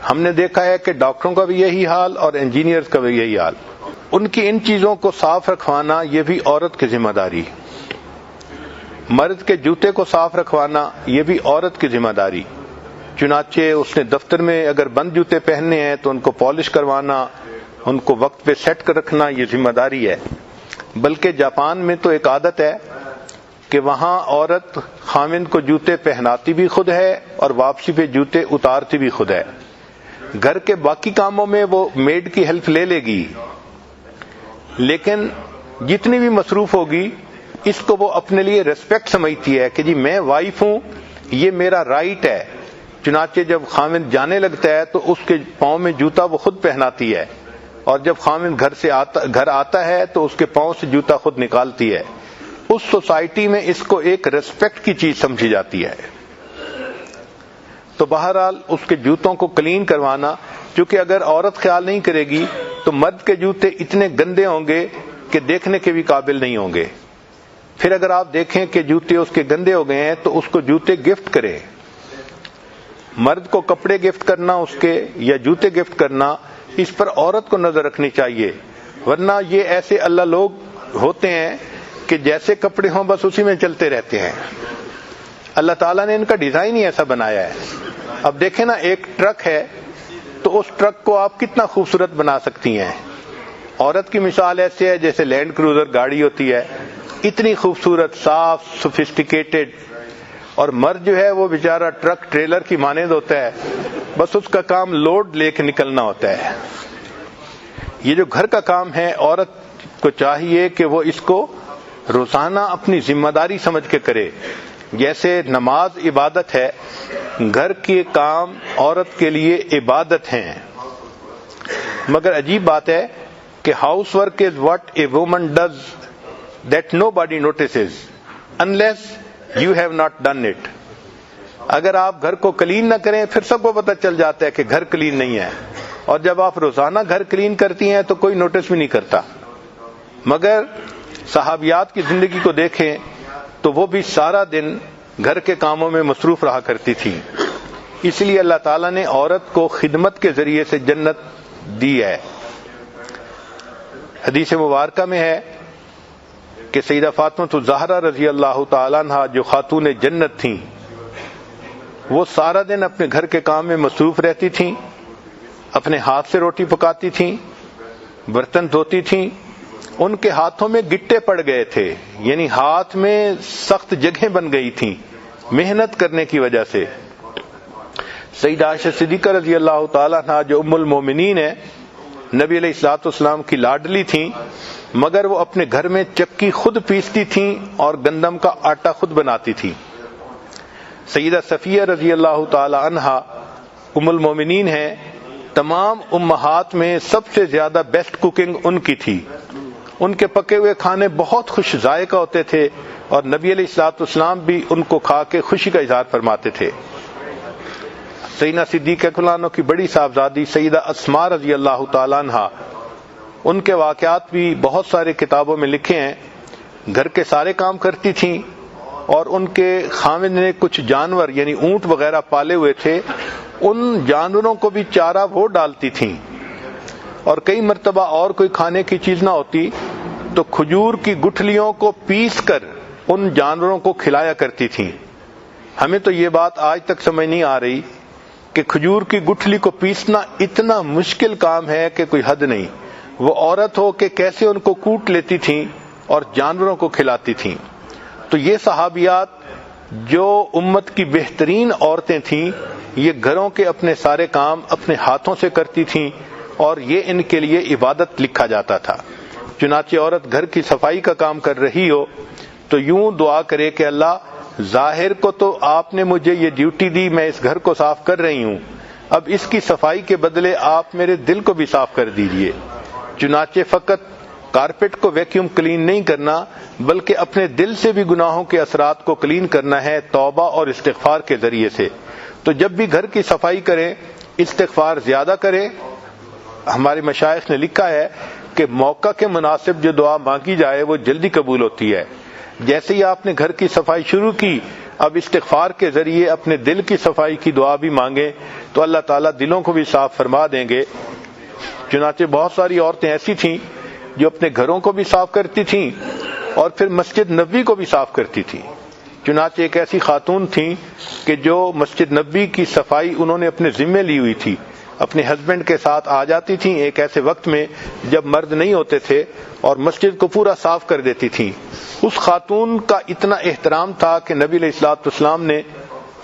ہم نے دیکھا ہے کہ ڈاکٹروں کا بھی یہی حال اور انجینئرز کا بھی یہی حال. ان کی ان چیزوں کو صاف رکھوانا یہ بھی عورت کی ذمہ داری. مرد کے جوتے کو صاف رکھوانا یہ بھی عورت کی ذمہ داری. چنانچہ اس نے دفتر میں اگر بند جوتے پہننے ہیں تو ان کو پالش کروانا، ان کو وقت پہ سیٹ کر رکھنا یہ ذمہ داری ہے. بلکہ جاپان میں تو ایک عادت ہے کہ وہاں عورت خاوند کو جوتے پہناتی بھی خود ہے اور واپسی پہ جوتے اتارتی بھی خود ہے. گھر کے باقی کاموں میں وہ میڈ کی ہیلپ لے لے گی، لیکن جتنی بھی مصروف ہوگی اس کو وہ اپنے لیے ریسپیکٹ سمجھتی ہے کہ جی میں وائف ہوں، یہ میرا رائٹ ہے. چنانچہ جب خاوند جانے لگتا ہے تو اس کے پاؤں میں جوتا وہ خود پہناتی ہے، اور جب خاوند گھر آتا ہے تو اس کے پاؤں سے جوتا خود نکالتی ہے. اس سوسائٹی میں اس کو ایک ریسپیکٹ کی چیز سمجھی جاتی ہے. تو بہرحال اس کے جوتوں کو کلین کروانا، کیونکہ اگر عورت خیال نہیں کرے گی تو مرد کے جوتے اتنے گندے ہوں گے کہ دیکھنے کے بھی قابل نہیں ہوں گے. پھر اگر آپ دیکھیں کہ جوتے اس کے گندے ہو گئے ہیں تو اس کو جوتے گفٹ کرے. مرد کو کپڑے گفٹ کرنا اس کے یا جوتے گفٹ کرنا، اس پر عورت کو نظر رکھنی چاہیے. ورنہ یہ ایسے اللہ لوگ ہوتے ہیں کہ جیسے کپڑے ہوں بس اسی میں چلتے رہتے ہیں. اللہ تعالیٰ نے ان کا ڈیزائن ہی ایسا بنایا ہے. اب دیکھیں نا، ایک ٹرک ہے تو اس ٹرک کو آپ کتنا خوبصورت بنا سکتی ہیں. عورت کی مثال ایسے ہے جیسے لینڈ کروزر گاڑی ہوتی ہے، اتنی خوبصورت، صاف، سوفسٹیکیٹڈ. اور مرد جو ہے وہ بیچارہ ٹرک ٹریلر کی مانند ہوتا ہے، بس اس کا کام لوڈ لے کے نکلنا ہوتا ہے. یہ جو گھر کا کام ہے عورت کو چاہیے کہ وہ اس کو روزانہ اپنی ذمہ داری سمجھ کے کرے. جیسے نماز عبادت ہے، گھر کے کام عورت کے لیے عبادت ہیں. مگر عجیب بات ہے کہ house work is what a woman does that no body notices unless you have not done it. اگر آپ گھر کو کلین نہ کریں پھر سب کو پتہ چل جاتا ہے کہ گھر کلین نہیں ہے، اور جب آپ روزانہ گھر کلین کرتی ہیں تو کوئی نوٹس بھی نہیں کرتا. مگر صحابیات کی زندگی کو دیکھیں تو وہ بھی سارا دن گھر کے کاموں میں مصروف رہا کرتی تھی. اس لیے اللہ تعالیٰ نے عورت کو خدمت کے ذریعے سے جنت دی ہے. حدیث مبارکہ میں ہے کہ سیدہ فاطمہ الزہرا رضی اللہ تعالیٰ عنہ جو خاتون جنت تھیں، وہ سارا دن اپنے گھر کے کام میں مصروف رہتی تھیں، اپنے ہاتھ سے روٹی پکاتی تھیں، برتن دھوتی تھیں. ان کے ہاتھوں میں گٹے پڑ گئے تھے، یعنی ہاتھ میں سخت جگہیں بن گئی تھیں محنت کرنے کی وجہ سے. سیدہ عائشہ صدیقہ رضی اللہ تعالیٰ عنہ جو ام المومنین ہے، نبی علیہ الصلوۃ والسلام کی لاڈلی تھیں، مگر وہ اپنے گھر میں چکی خود پیستی تھیں اور گندم کا آٹا خود بناتی تھیں. سیدہ صفیہ رضی اللہ تعالی عنہا ام المومنین ہیں، تمام امہات میں سب سے زیادہ بیسٹ کوکنگ ان کی تھی. ان کے پکے ہوئے کھانے بہت خوش ذائقہ ہوتے تھے اور نبی علیہ الصلوۃ والسلام بھی ان کو کھا کے خوشی کا اظہار فرماتے تھے. سیدنا صدیقہ رضی اللہ کی بڑی صاحبزادی سیدہ اسماء رضی اللہ تعالی عنہا، ان کے واقعات بھی بہت سارے کتابوں میں لکھے ہیں. گھر کے سارے کام کرتی تھیں اور ان کے خاوند نے کچھ جانور یعنی اونٹ وغیرہ پالے ہوئے تھے، ان جانوروں کو بھی چارہ وہ ڈالتی تھیں. اور کئی مرتبہ اور کوئی کھانے کی چیز نہ ہوتی تو کھجور کی گٹھلیوں کو پیس کر ان جانوروں کو کھلایا کرتی تھیں. ہمیں تو یہ بات آج تک سمجھ نہیں آ رہی کہ کھجور کی گٹھلی کو پیسنا اتنا مشکل کام ہے کہ کوئی حد نہیں. وہ عورت ہو کہ کیسے ان کو کوٹ لیتی تھیں اور جانوروں کو کھلاتی تھیں. تو یہ صحابیات جو امت کی بہترین عورتیں تھیں، یہ گھروں کے اپنے سارے کام اپنے ہاتھوں سے کرتی تھیں اور یہ ان کے لیے عبادت لکھا جاتا تھا. چنانچہ عورت گھر کی صفائی کا کام کر رہی ہو تو یوں دعا کرے کہ اللہ ظاہر کو تو آپ نے مجھے یہ ڈیوٹی دی، میں اس گھر کو صاف کر رہی ہوں، اب اس کی صفائی کے بدلے آپ میرے دل کو بھی صاف کر دیجئے. چنانچہ فقط کارپیٹ کو ویکیوم کلین نہیں کرنا بلکہ اپنے دل سے بھی گناہوں کے اثرات کو کلین کرنا ہے توبہ اور استغفار کے ذریعے سے. تو جب بھی گھر کی صفائی کریں استغفار زیادہ کریں. ہمارے مشائخ نے لکھا ہے کہ موقع کے مناسب جو دعا مانگی جائے وہ جلدی قبول ہوتی ہے. جیسے ہی آپ نے گھر کی صفائی شروع کی، اب استغفار کے ذریعے اپنے دل کی صفائی کی دعا بھی مانگیں تو اللہ تعالیٰ دلوں کو بھی صاف فرما دیں گے۔ چنانچہ بہت ساری عورتیں ایسی تھیں جو اپنے گھروں کو بھی صاف کرتی تھیں اور پھر مسجد نبوی کو بھی صاف کرتی تھیں۔ چنانچہ ایک ایسی خاتون تھیں کہ جو مسجد نبوی کی صفائی انہوں نے اپنے ذمے لی ہوئی تھی، اپنے ہسبینڈ کے ساتھ آ جاتی تھیں ایک ایسے وقت میں جب مرد نہیں ہوتے تھے اور مسجد کو پورا صاف کر دیتی تھیں۔ اس خاتون کا اتنا احترام تھا کہ نبی علیہ الصلوۃ والسلام نے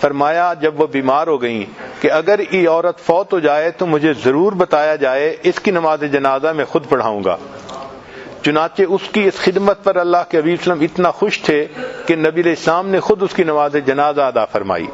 فرمایا جب وہ بیمار ہو گئیں کہ اگر یہ عورت فوت ہو جائے تو مجھے ضرور بتایا جائے، اس کی نماز جنازہ میں خود پڑھاؤں گا۔ چنانچہ اس کی اس خدمت پر اللہ کے حبیب صلی اللہ علیہ وسلم اتنا خوش تھے کہ نبی علیہ السلام نے خود اس کی نماز جنازہ ادا فرمائی۔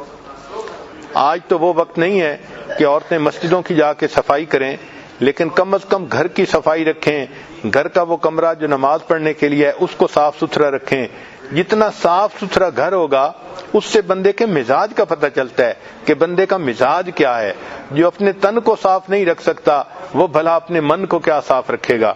آج تو وہ وقت نہیں ہے کہ عورتیں مسجدوں کی جا کے صفائی کریں، لیکن کم از کم گھر کی صفائی رکھیں، گھر کا وہ کمرہ جو نماز پڑھنے کے لیے ہے اس کو صاف ستھرا رکھیں۔ جتنا صاف ستھرا گھر ہوگا اس سے بندے کے مزاج کا پتہ چلتا ہے کہ بندے کا مزاج کیا ہے۔ جو اپنے تن کو صاف نہیں رکھ سکتا وہ بھلا اپنے من کو کیا صاف رکھے گا۔